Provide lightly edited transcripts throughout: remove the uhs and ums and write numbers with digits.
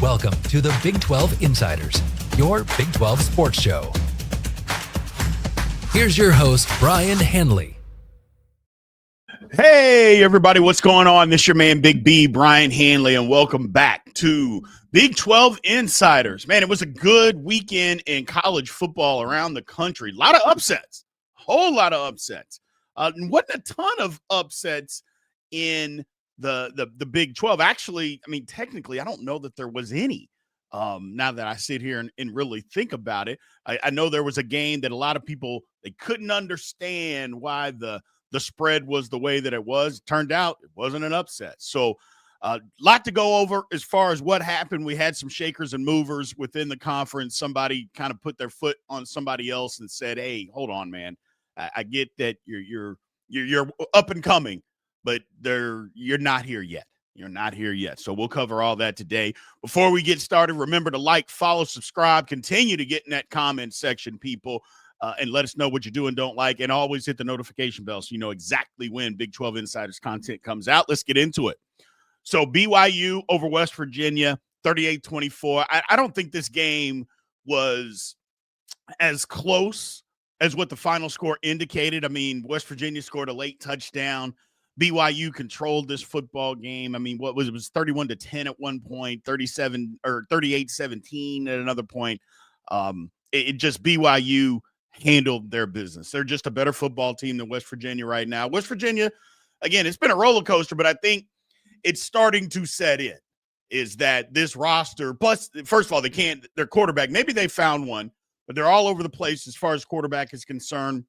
Welcome to the Big 12 Insiders, your Big 12 sports show. Here's your host, Brien Hanley. Hey, everybody, what's going on? This is your man, Big B, Brien Hanley, and welcome back to Big 12 Insiders. Man, it was a good weekend in college football around the country. A lot of upsets, a whole lot of upsets. And wasn't a ton of upsets in the Big 12. Actually, I mean, technically, I don't know that there was any. Now that I sit here and really think about it, I know there was a game that a lot of people, they couldn't understand why the spread was the way that it was. It turned out it wasn't an upset. So a lot to go over as far as what happened. We had some shakers and movers within the conference. Somebody kind of put their foot on somebody else and said, "Hey, hold on, man. I get that you're up and coming, but you're not here yet. You're not here yet." So we'll cover all that today. Before we get started, remember to like, follow, subscribe, continue to get in that comment section, people. And let us know what you do and don't like. And always hit the notification bell so you know exactly when Big 12 Insiders content comes out. Let's get into it. So BYU over West Virginia, 38-24. I don't think this game was as close as what the final score indicated. I mean, West Virginia scored a late touchdown. BYU controlled this football game. I mean, what was it? It was 31-10 at one point, 38-17 at another point. It just BYU handled their business. They're just a better football team than West Virginia right now. West Virginia, again, it's been a roller coaster, but I think it's starting to set in, is that this roster, plus, first of all, their quarterback, maybe they found one, but they're all over the place as far as quarterback is concerned.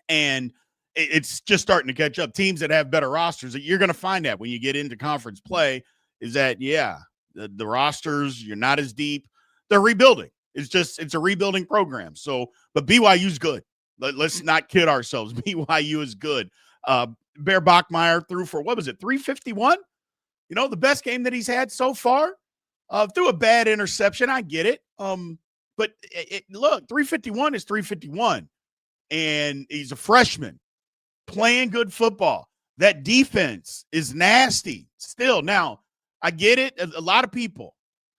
And it's just starting to catch up. Teams that have better rosters, you're going to find that when you get into conference play, is that, the rosters, you're not as deep. They're rebuilding. It's a rebuilding program. So, but BYU's good. Let's not kid ourselves. BYU is good. Bear Bachmeier threw for, 351? The best game that he's had so far. Threw a bad interception. I get it. But look, 351 is 351. And he's a freshman playing good football. That defense is nasty still. Now, I get it. A lot of people,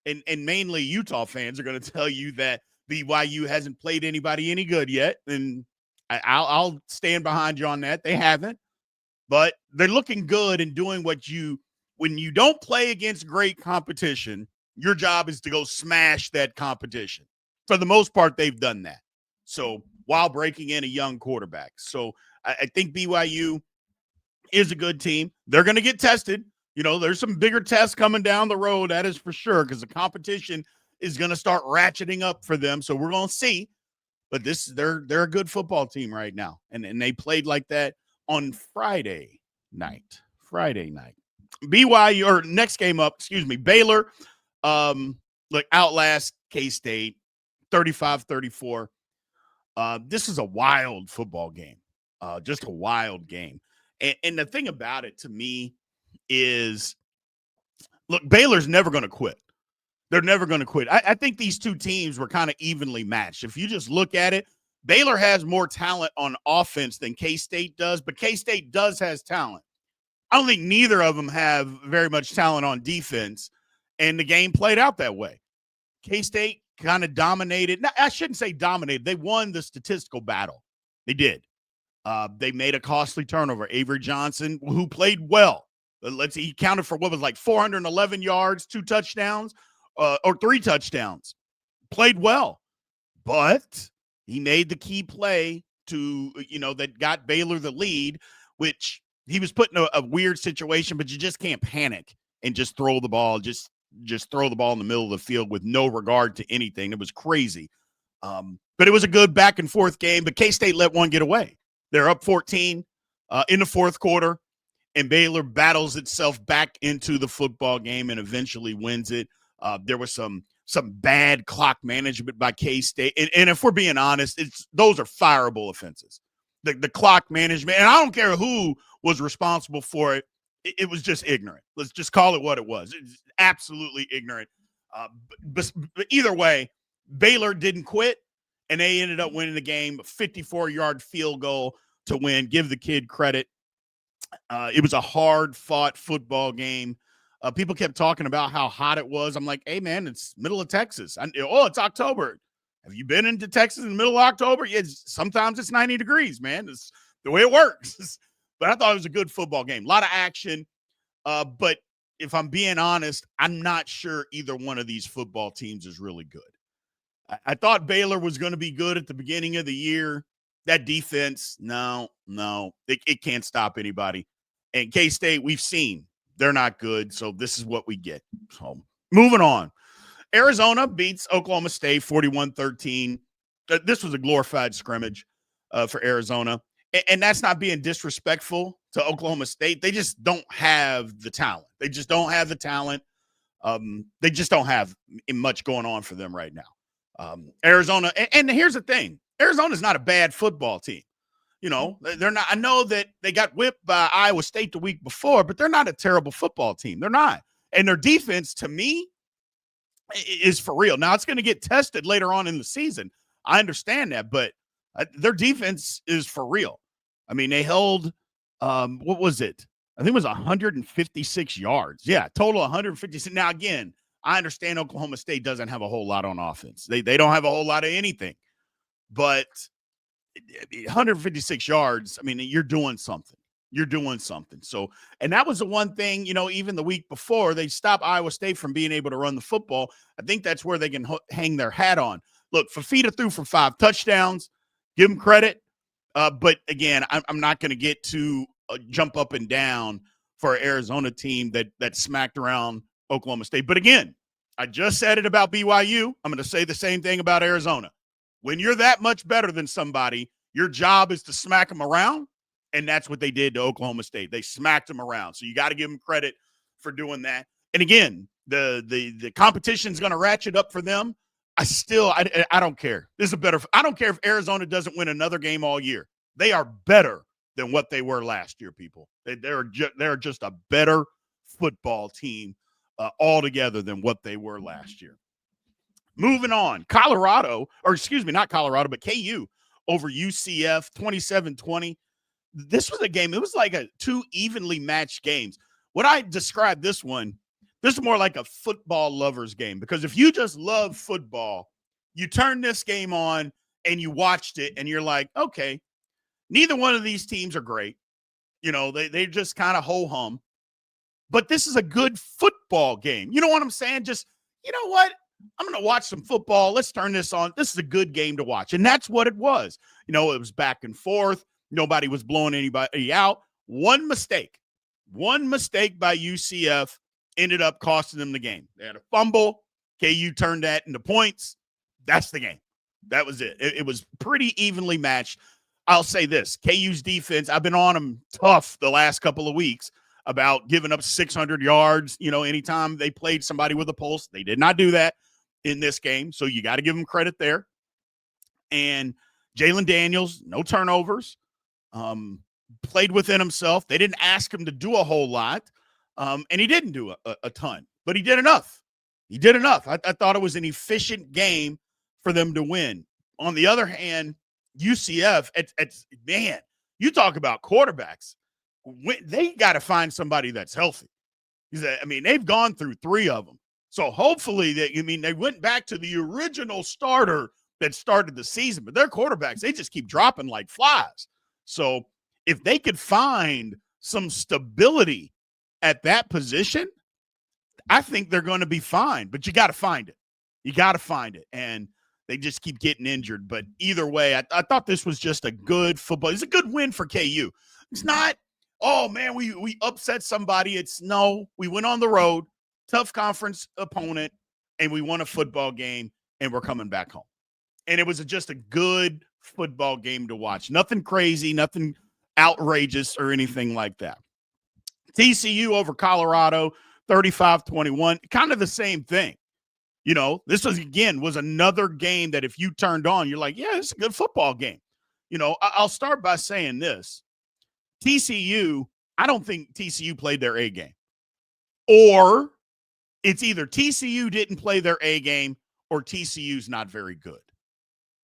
and mainly Utah fans, are going to tell you that BYU hasn't played anybody any good yet, and I'll stand behind you on that. They haven't, but they're looking good and doing when you don't play against great competition, your job is to go smash that competition. For the most part, they've done that. So while breaking in a young quarterback. So I think BYU is a good team. They're going to get tested. There's some bigger tests coming down the road, that is for sure, because the competition is going to start ratcheting up for them. So we're going to see. But they're a good football team right now. And they played like that on Friday night. BYU, or next game up, Baylor, outlast K-State, 35-34. This is a wild football game. Just a wild game. And the thing about it to me is, look, Baylor's never going to quit. They're never going to quit. I think these two teams were kind of evenly matched. If you just look at it, Baylor has more talent on offense than K-State does, but K-State has talent. I don't think neither of them have very much talent on defense, and the game played out that way. K-State kind of dominated. Now, I shouldn't say dominated. They won the statistical battle. They did. They made a costly turnover. Avery Johnson, who played well. He counted for 411 yards, 2 touchdowns, or 3 touchdowns. Played well. But he made the key play that got Baylor the lead, which he was put in a weird situation, but you just can't panic and just throw the ball, just throw the ball in the middle of the field with no regard to anything. It was crazy. But it was a good back and forth game, but K-State let one get away. They're up 14 in the fourth quarter, and Baylor battles itself back into the football game and eventually wins it. There was some bad clock management by K-State. And if we're being honest, those are fireable offenses. The clock management, and I don't care who was responsible for it, it was just ignorant. Let's just call it what it was. It's absolutely ignorant. But either way, Baylor didn't quit, and they ended up winning the game, a 54-yard field goal to win. Give the kid credit. It was a hard-fought football game. People kept talking about how hot it was. I'm like, hey, man, it's middle of Texas. It's October. Have you been into Texas in the middle of October? Yeah, sometimes it's 90 degrees, man. It's the way it works. But I thought it was a good football game. A lot of action. But if I'm being honest, I'm not sure either one of these football teams is really good. I thought Baylor was going to be good at the beginning of the year. That defense, no, it can't stop anybody. And K-State, we've seen they're not good, so this is what we get. So moving on. Arizona beats Oklahoma State 41-13. This was a glorified scrimmage for Arizona. And that's not being disrespectful to Oklahoma State. They just don't have the talent. They just don't have the talent. They just don't have much going on for them right now. Arizona, and here's the thing. Arizona's not a bad football team. You know, they're not. I know that they got whipped by Iowa State the week before, but they're not a terrible football team. They're not. And their defense, to me, is for real. Now, it's going to get tested later on in the season. I understand that, but their defense is for real. I mean, they held, what was it? I think it was 156 yards. Yeah, total 156. Now, again, I understand Oklahoma State doesn't have a whole lot on offense. They don't have a whole lot of anything. But 156 yards, I mean, you're doing something. You're doing something. So, and that was the one thing, you know, even the week before, they stopped Iowa State from being able to run the football. I think that's where they can hang their hat on. Look, Fafita threw for 5 touchdowns. Give him credit. But again, I'm not going to get to jump up and down for an Arizona team that smacked around Oklahoma State. But again, I just said it about BYU. I'm going to say the same thing about Arizona. When you're that much better than somebody, your job is to smack them around, and that's what they did to Oklahoma State. They smacked them around. So you got to give them credit for doing that. And again, the competition's going to ratchet up for them. I don't care. I don't care if Arizona doesn't win another game all year. They are better than what they were last year, people. They're just a better football team altogether than what they were last year. Moving on, not Colorado, but KU over UCF, 27-20. This was a game. It was like two evenly matched games. What I described this is more like a football lover's game, because if you just love football, you turn this game on and you watched it and you're like, okay, neither one of these teams are great. You know, they just kind of ho-hum. But this is a good football game. You know what I'm saying? Just, you know what? I'm going to watch some football. Let's turn this on. This is a good game to watch. And that's what it was. You know, it was back and forth. Nobody was blowing anybody out. One mistake by UCF ended up costing them the game. They had a fumble. KU turned that into points. That's the game. That was it. It was pretty evenly matched. I'll say this. KU's defense, I've been on them tough the last couple of weeks about giving up 600 yards, you know, anytime they played somebody with a pulse. They did not do that in this game, so you got to give them credit there. And Jalen Daniels, no turnovers, played within himself. They didn't ask him to do a whole lot, and he didn't do a ton, but he did enough. He did enough. I thought it was an efficient game for them to win. On the other hand, UCF, man, you talk about quarterbacks. They got to find somebody that's healthy. I mean, they've gone through 3 of them. So hopefully they went back to the original starter that started the season, but their quarterbacks, they just keep dropping like flies. So if they could find some stability at that position, I think they're going to be fine, but you got to find it. You got to find it. And they just keep getting injured. But either way, I thought this was just a good football. It's a good win for KU. It's not, oh, man, we upset somebody. It's no, we went on the road, tough conference opponent, and we won a football game, and we're coming back home. And it was just a good football game to watch. Nothing crazy, nothing outrageous or anything like that. TCU over Colorado, 35-21, kind of the same thing. You know, this was another game that if you turned on, you're like, yeah, it's a good football game. You know, I'll start by saying this. TCU, I don't think TCU played their A game. Or it's either TCU didn't play their A game or TCU's not very good.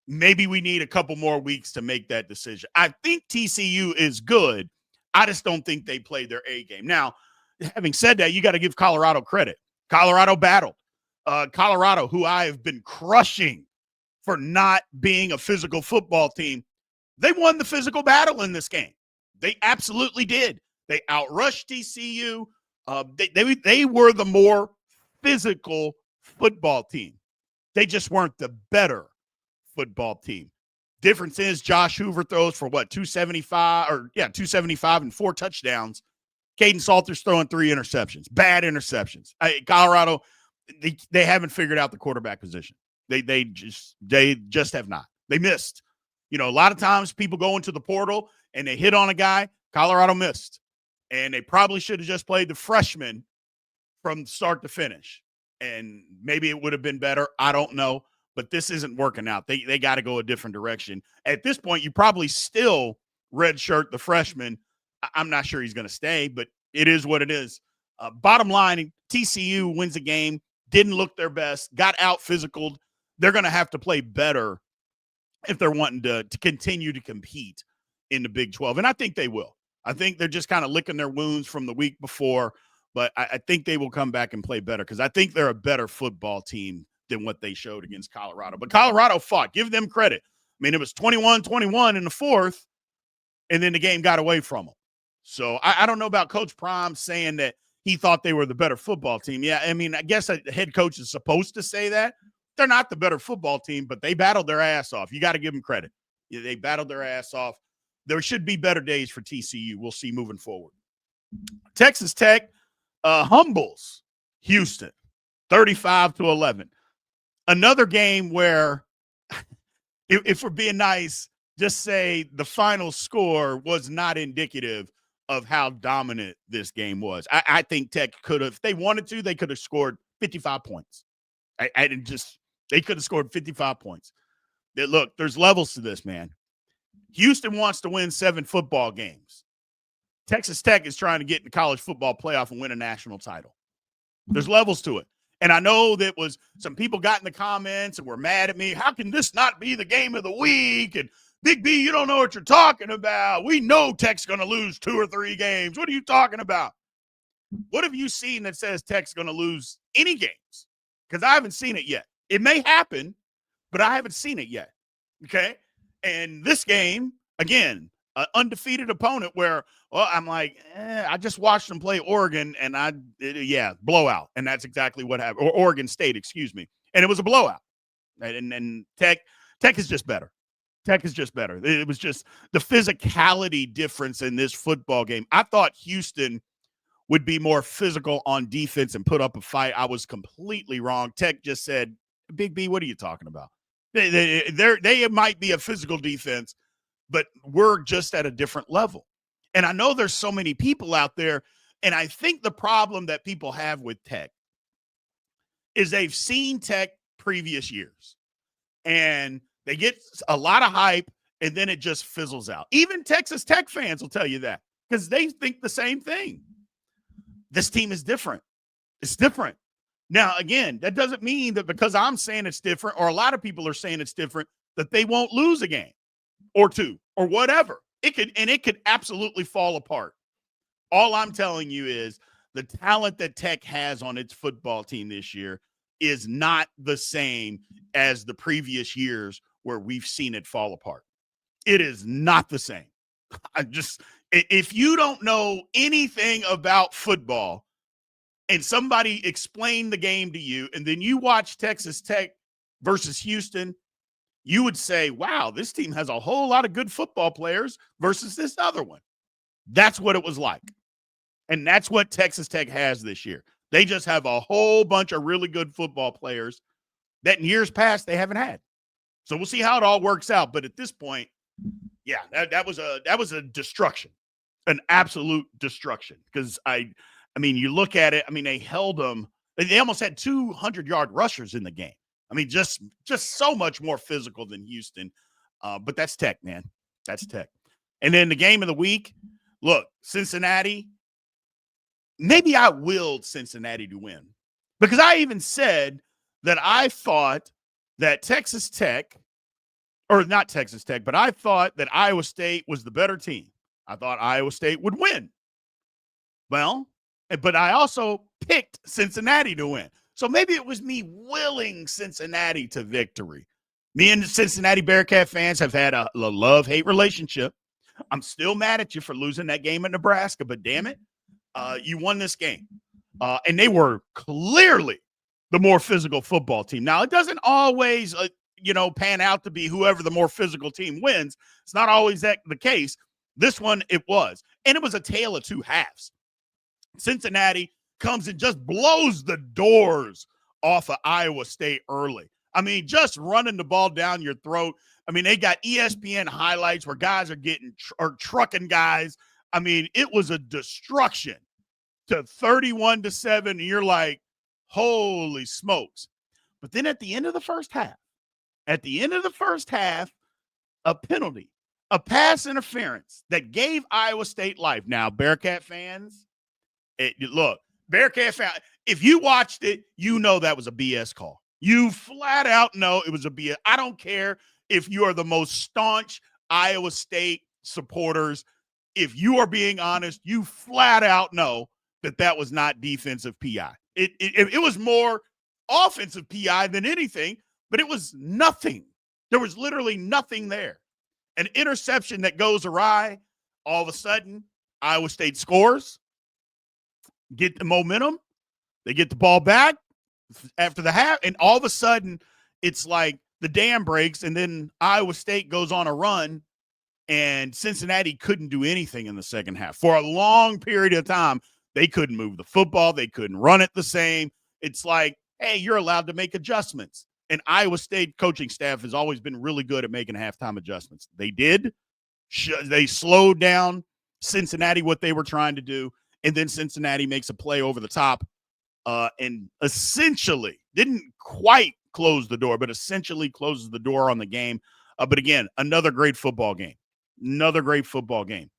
Maybe we need a couple more weeks to make that decision. I think TCU is good. I just don't think they played their A game. Now, having said that, you got to give Colorado credit. Colorado battled. Colorado, who I have been crushing for not being a physical football team, they won the physical battle in this game. They absolutely did. They outrushed TCU. They were the more physical football team. They just weren't the better football team. Difference is Josh Hoover throws for 275 and 4 touchdowns. Caden Salter's throwing 3 interceptions, bad interceptions. Colorado, they haven't figured out the quarterback position. They just have not. They missed. A lot of times people go into the portal and they hit on a guy. Colorado missed. And they probably should have just played the freshman from start to finish. And maybe it would have been better. I don't know. But this isn't working out. They got to go a different direction. At this point, you probably still redshirt the freshman. I'm not sure he's going to stay, but it is what it is. Bottom line, TCU wins the game, didn't look their best, got out physicaled. They're going to have to play better if they're wanting to continue to compete in the Big 12. And I think they will. I think they're just kind of licking their wounds from the week before, but I think they will come back and play better because I think they're a better football team than what they showed against Colorado. But Colorado fought. Give them credit. I mean, it was 21-21 in the fourth, and then the game got away from them. So I don't know about Coach Prime saying that he thought they were the better football team. Yeah, I mean, I guess a head coach is supposed to say that. They're not the better football team, but they battled their ass off. You got to give them credit. They battled their ass off. There should be better days for TCU. We'll see moving forward. Texas Tech humbles Houston 35-11. Another game where, if we're being nice, just say the final score was not indicative of how dominant this game was. I think Tech could have, if they wanted to, they could have scored 55 points. They could have scored 55 points. Look, there's levels to this, man. Houston wants to win 7 football games. Texas Tech is trying to get in the college football playoff and win a national title. There's levels to it. And I know that was some people got in the comments and were mad at me. How can this not be the game of the week? And Big B, you don't know what you're talking about. We know Tech's going to lose 2 or 3 games. What are you talking about? What have you seen that says Tech's going to lose any games? Because I haven't seen it yet. It may happen, but I haven't seen it yet. Okay? And this game, again, an undefeated opponent where, I'm like, I just watched them play Oregon, and blowout. And that's exactly what happened. Or Oregon State, excuse me. And it was a blowout. And Tech is just better. Tech is just better. It was just the physicality difference in this football game. I thought Houston would be more physical on defense and put up a fight. I was completely wrong. Tech just said, Big B, what are you talking about? They might be a physical defense, but we're just at a different level. And I know there's so many people out there, and I think the problem that people have with Tech is they've seen Tech previous years, and they get a lot of hype, and then it just fizzles out. Even Texas Tech fans will tell you that because they think the same thing. This team is different. It's different. Now, again, that doesn't mean that because I'm saying it's different or a lot of people are saying it's different that they won't lose a game or 2 or whatever. It could absolutely fall apart. All I'm telling you is the talent that Tech has on its football team this year is not the same as the previous years where we've seen it fall apart. It is not the same. If you don't know anything about football and somebody explained the game to you and then you watch Texas Tech versus Houston, you would say, wow, this team has a whole lot of good football players versus this other one. That's what it was like. And that's what Texas Tech has this year. They just have a whole bunch of really good football players that in years past they haven't had. So we'll see how it all works out. But at this point, yeah, that was a destruction, an absolute destruction. Because I mean, you look at it. I mean, they held them. They almost had 200-yard rushers in the game. I mean, just so much more physical than Houston. But that's Tech, man. That's Tech. And then the game of the week. Look, Cincinnati. Maybe I willed Cincinnati to win because I even said that I thought that Texas Tech, or not Texas Tech, but I thought that Iowa State was the better team. I thought Iowa State would win. Well, but I also picked Cincinnati to win. So maybe it was me willing Cincinnati to victory. Me and the Cincinnati Bearcat fans have had a love-hate relationship. I'm still mad at you for losing that game in Nebraska, but damn it, you won this game. And they were clearly the more physical football team. Now, it doesn't always, pan out to be whoever the more physical team wins. It's not always that the case. This one, it was. And it was a tale of two halves. Cincinnati comes and just blows the doors off of Iowa State early. I mean, just running the ball down your throat. I mean, they got ESPN highlights where guys are getting trucking guys. I mean, it was a destruction to 31-7. And you're like, holy smokes. But then at the end of the first half, a penalty, a pass interference that gave Iowa State life. Now, Bearcat fans, Bearcat fans, if you watched it, you know that was a BS call. You flat out know it was a BS. I don't care if you are the most staunch Iowa State supporters. If you are being honest, you flat out know that was not defensive PI. It was more offensive PI than anything, but it was nothing. There was literally nothing there. An interception that goes awry, all of a sudden, Iowa State scores, get the momentum, they get the ball back after the half, and all of a sudden, it's like the dam breaks, and then Iowa State goes on a run, and Cincinnati couldn't do anything in the second half. For a long period of time, they couldn't move the football. They couldn't run it the same. It's like, hey, you're allowed to make adjustments. And Iowa State coaching staff has always been really good at making halftime adjustments. They did. They slowed down Cincinnati, what they were trying to do, and then Cincinnati makes a play over the top and essentially didn't quite close the door, but essentially closes the door on the game. But again, another great football game. Another great football game.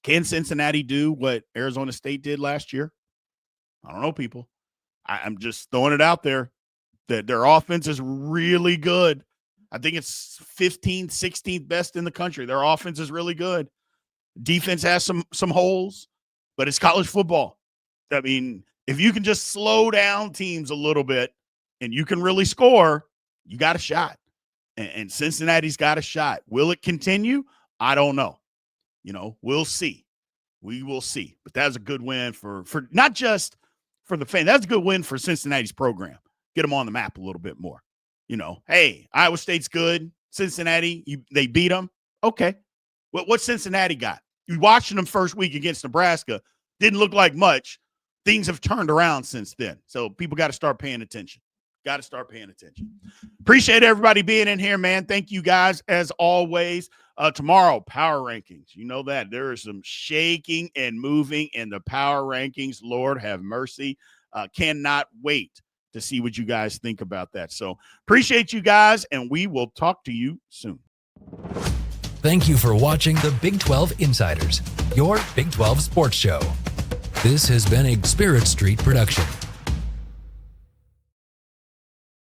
Can Cincinnati do what Arizona State did last year? I don't know, people. I'm just throwing it out there. That their offense is really good. I think it's 15th, 16th best in the country. Their offense is really good. Defense has some holes, but it's college football. I mean, if you can just slow down teams a little bit and you can really score, you got a shot. And Cincinnati's got a shot. Will it continue? I don't know. We'll see. We will see. But that's a good win for not just for the fans. That's a good win for Cincinnati's program. Get them on the map a little bit more. Hey, Iowa State's good. Cincinnati, they beat them. Okay. What Cincinnati got? You watched them first week against Nebraska. Didn't look like much. Things have turned around since then. So people got to start paying attention. Appreciate everybody being in here, man. Thank you guys as always. Tomorrow, power rankings. You know that. There is some shaking and moving in the power rankings. Lord have mercy. Cannot wait to see what you guys think about that. So appreciate you guys, and we will talk to you soon. Thank you for watching the Big 12 Insiders, your Big 12 sports show. This has been a Spirit Street production.